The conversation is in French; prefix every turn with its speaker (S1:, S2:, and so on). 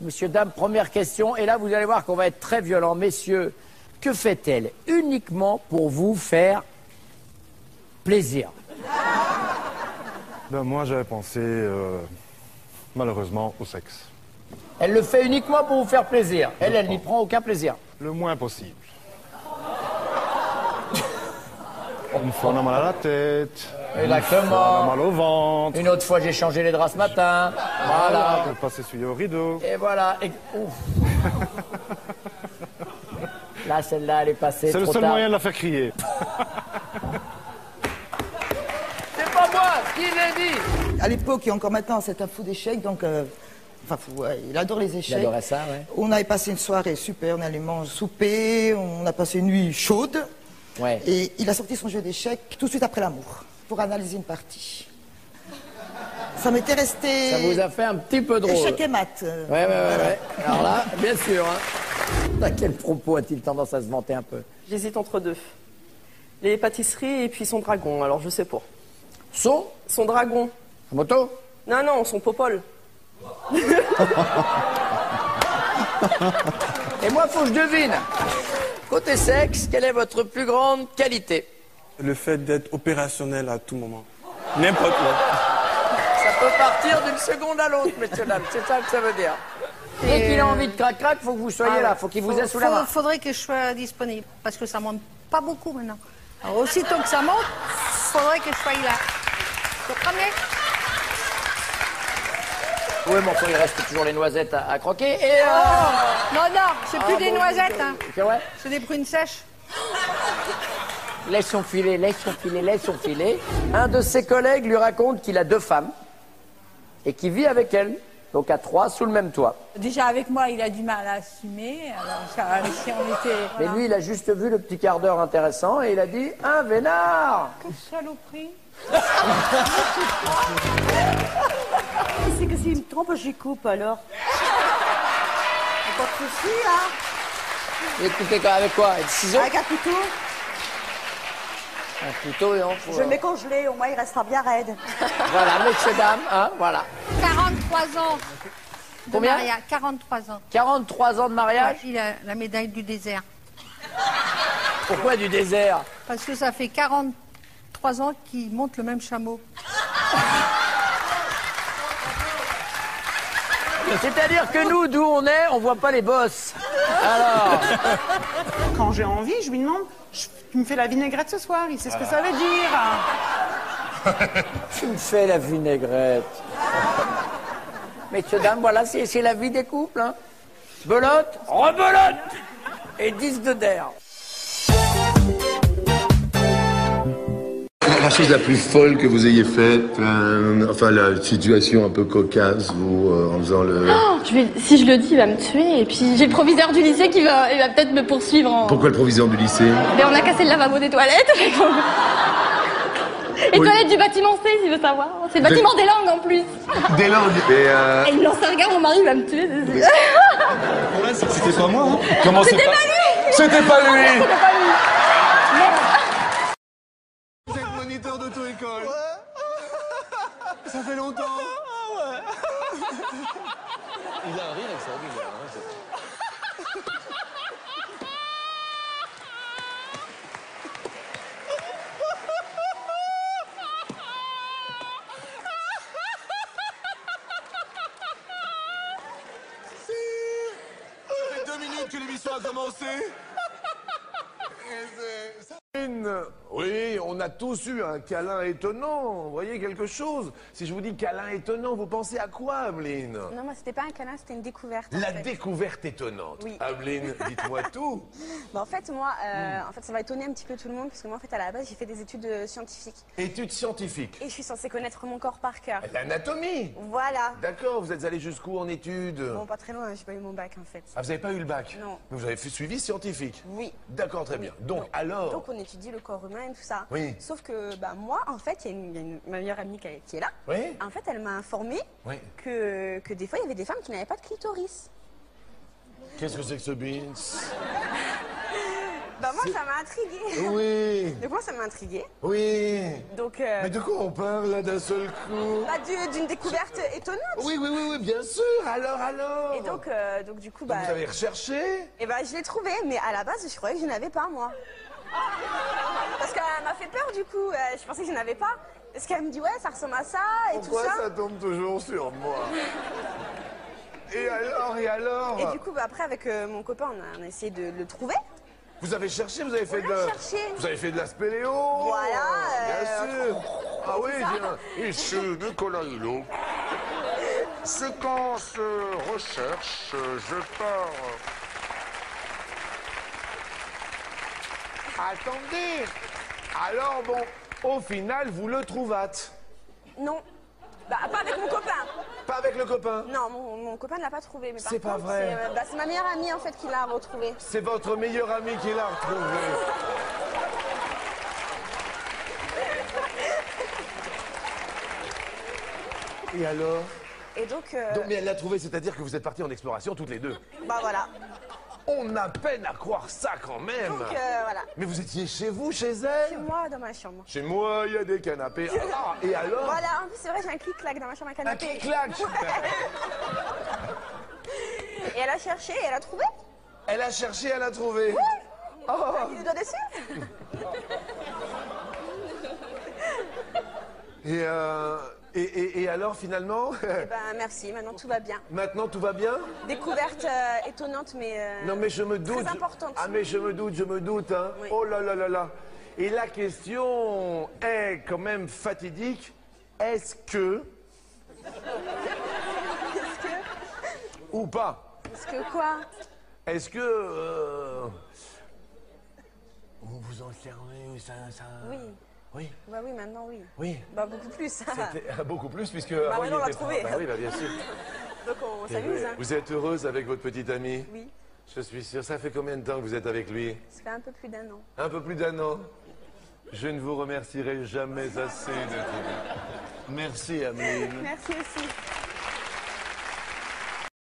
S1: Messieurs, dames, première question. Et là, vous allez voir qu'on va être très violent. Messieurs, que fait-elle uniquement pour vous faire plaisir?
S2: Ben moi, j'avais pensé, malheureusement, au sexe.
S1: Elle le fait uniquement pour vous faire plaisir. Elle n'y prend aucun plaisir.
S2: Le moins possible. Une fois, on a mal à la tête.
S1: Exactement.
S2: Une fois, on a mal au ventre.
S1: Une autre fois, j'ai changé les draps ce matin. Voilà.
S2: On peut pas s'essuyer au rideau.
S1: Et voilà. Et... Ouf. Là, celle-là, elle est passée.
S2: C'est le seul moyen de la faire crier.
S1: C'est pas moi qui l'ai dit.
S3: À l'époque et encore maintenant, c'est un fou d'échecs, donc... Enfin, ouais, il adore les échecs.
S1: Il adorait ça, ouais.
S3: On avait passé une soirée super, on allait manger, souper, on a passé une nuit chaude.
S1: Ouais.
S3: Et il a sorti son jeu d'échecs tout de suite après l'amour, pour analyser une partie. Ça m'était resté...
S1: Ça vous a fait un petit peu drôle.
S3: Échec et mat.
S1: Ouais. Alors là, bien sûr. Hein. À quel propos a-t-il tendance à se vanter un peu?
S4: J'hésite entre deux. Les pâtisseries et puis son dragon, alors je sais pas.
S1: Son
S4: dragon.
S1: moto?
S4: Non, son popole.
S1: Et moi, faut que je devine. Côté sexe, quelle est votre plus grande qualité?
S5: Le fait d'être opérationnel à tout moment. N'importe quoi.
S1: Ça peut partir d'une seconde à l'autre, messieurs, dames. C'est ça que ça veut dire. Dès qu'il a envie de crac-crac, faut que vous soyez là. Faut qu'il vous ait sous la main.
S6: Faudrait que je sois disponible, parce que ça monte pas beaucoup maintenant. Alors, aussitôt que ça monte, faudrait que je sois là. Vous comprenez?
S1: Oui, mais enfin, il reste toujours les noisettes à croquer. Et
S6: Non, c'est plus des noisettes, hein.
S1: C'est vrai?
S6: C'est des prunes sèches.
S1: Laisse son filet. Un de ses collègues lui raconte qu'il a 2 femmes et qu'il vit avec elles, donc à 3 sous le même toit.
S7: Déjà avec moi, il a du mal à assumer. Alors si on était...
S1: Mais lui, il a juste vu le petit quart d'heure intéressant et il a dit « Un vénard !»
S7: Quelle saloperie.
S8: C'est que s'il me trompe, j'y coupe alors. Pas de soucis, hein.
S1: Et coupé avec quoi? Avec des ciseaux?
S8: Avec un couteau.
S1: Un couteau, non?
S8: Je le mets congelé, au moins il restera bien raide.
S1: Voilà, messieurs, dames, hein, voilà.
S6: 43 ans.
S1: Combien?
S6: 43 ans.
S1: 43 ans de mariage?
S6: Ouais, il a la médaille du désert.
S1: Pourquoi du désert?
S6: Parce que ça fait 43 ans qu'il monte le même chameau.
S1: C'est-à-dire que nous, d'où on est, on voit pas les bosses. Alors...
S9: Quand j'ai envie, je lui demande, tu me fais la vinaigrette ce soir, il sait ce que ça veut dire.
S1: Tu me fais la vinaigrette. Messieurs, dames, voilà, c'est la vie des couples. Hein. Belote, rebelote et 10 de der.
S10: La chose la plus folle que vous ayez faite, enfin la situation un peu cocasse, vous, en faisant le...
S11: Oh, si je le dis, il va me tuer. Et puis j'ai le proviseur du lycée qui va peut-être me poursuivre en...
S10: Pourquoi le proviseur du lycée?
S11: Mais on a cassé le lavabo des toilettes. Les toilettes du bâtiment C, s'il veut savoir. C'est le bâtiment des langues en plus.
S10: Des langues.
S11: Et il me lance un regard, mon mari va me tuer.
S10: C'était pas moi, hein?
S11: Comment c'était pas lui?
S10: C'était pas lui.
S11: C'était pas lui.
S10: Vous êtes moniteur d'auto-école. Ouais. Ça fait longtemps. Ouais. Il a un rire extraordinaire. Ça fait 2 minutes que l'émission a commencé.
S12: Oui, on a tous eu un câlin étonnant. Vous voyez quelque chose? Si je vous dis câlin étonnant, vous pensez à quoi, Ameline?
S13: Non, moi, c'était pas un câlin, c'était une découverte.
S12: La découverte étonnante.
S13: Oui.
S12: Ameline, dites-moi tout.
S13: En fait, moi, ça va étonner un petit peu tout le monde, parce que moi, en fait, à la base, j'ai fait des études scientifiques.
S12: Études scientifiques.
S13: Et je suis censée connaître mon corps par cœur.
S12: L'anatomie.
S13: Voilà.
S12: D'accord, vous êtes allé jusqu'où en études?
S13: Bon, pas très loin, j'ai pas eu mon bac, en fait.
S12: Ah, vous n'avez pas eu le bac?
S13: Non.
S12: Mais vous avez fait suivi scientifique?
S13: Oui.
S12: D'accord, très bien. Donc, alors?
S13: Donc, on étudie le corps humain et tout ça.
S12: Oui.
S13: Sauf que, moi, en fait, il y a ma meilleure amie qui est là.
S12: Oui.
S13: En fait, elle m'a informé
S12: Oui.
S13: que des fois, il y avait des femmes qui n'avaient pas de clitoris.
S12: Qu'est-ce que c'est que ce beans?
S13: Bah moi, ça m'a intriguée.
S12: Oui.
S13: Donc moi, ça m'a intriguée.
S12: Oui.
S13: Donc...
S12: Mais de quoi on parle là d'un seul coup?
S13: Bah d'une découverte étonnante.
S12: Oui, bien sûr. Alors.
S13: Et donc du coup,
S12: Donc vous avez recherché?
S13: Et bah je l'ai trouvé, mais à la base, je croyais que je n'avais pas, moi. Parce qu'elle m'a fait peur, du coup. Je pensais que je n'avais pas. Parce qu'elle me dit, ouais, ça ressemble à ça et
S12: Pourquoi
S13: tout ça.
S12: ça tombe toujours sur moi? Et alors?
S13: Et du coup, bah, après, avec mon copain, on a essayé de le trouver.
S12: Vous avez cherché, vous avez fait
S13: cherché.
S12: Vous avez fait de la spéléo?
S13: Voilà.
S12: Bien sûr. Ah oui, bien.
S10: Ici Nicolas Hulot. Séquence recherche, je pars.
S12: Attendez. Alors bon, au final, vous le trouvâtes?
S13: Non. Bah, pas avec mon copain.
S12: Pas avec le copain?
S13: Non, mon copain ne l'a pas trouvé. Mais
S12: C'est
S13: par
S12: pas
S13: contre,
S12: vrai.
S13: c'est ma meilleure amie, en fait, qui l'a retrouvé.
S12: C'est votre meilleur ami qui l'a retrouvé. Et alors?
S13: Et donc...
S12: Mais elle l'a trouvé, c'est-à-dire que vous êtes partis en exploration toutes les deux.
S13: Bah voilà.
S12: On a peine à croire ça quand même.
S13: Donc voilà.
S12: Mais vous étiez chez vous, chez elle?
S13: Chez moi, dans ma chambre.
S12: Chez moi, il y a des canapés. Ah, et alors?
S13: Voilà, en plus c'est vrai, j'ai un clic-clac dans ma chambre à canapé.
S12: Un clic-clac.
S13: Et elle a cherché, et elle a trouvé.
S12: Elle a cherché, elle a trouvé.
S13: Oui.
S12: Oh.
S13: Il doit dessus.
S12: Et alors finalement?
S13: Eh ben merci, maintenant tout va bien.
S12: Maintenant tout va bien?
S13: Découverte étonnante, mais
S12: non mais je me doute.
S13: très importante.
S12: Ah mais je me doute, hein.
S13: Oui.
S12: Oh là là là là. Et la question est quand même fatidique. Est-ce que... Ou pas?
S13: Est-ce que quoi?
S12: Est-ce que... Vous vous en servez, ça...
S13: Oui.
S12: Oui.
S13: Bah oui, maintenant oui.
S12: Oui.
S13: Bah beaucoup plus.
S12: Beaucoup plus puisque...
S13: Bah
S12: avant,
S13: maintenant
S12: il
S13: on l'a
S12: était
S13: trouvé.
S12: pas- Bah oui, bah bien sûr.
S13: Donc on s'amuse. Hein.
S12: Vous êtes heureuse avec votre petite amie?
S13: Oui.
S12: Je suis sûr. Ça fait combien de temps que vous êtes avec lui?
S13: Ça fait un peu plus d'1 an.
S12: Un peu plus d'1 an. Je ne vous remercierai jamais assez de tout. Merci, Ameline.
S13: Merci aussi.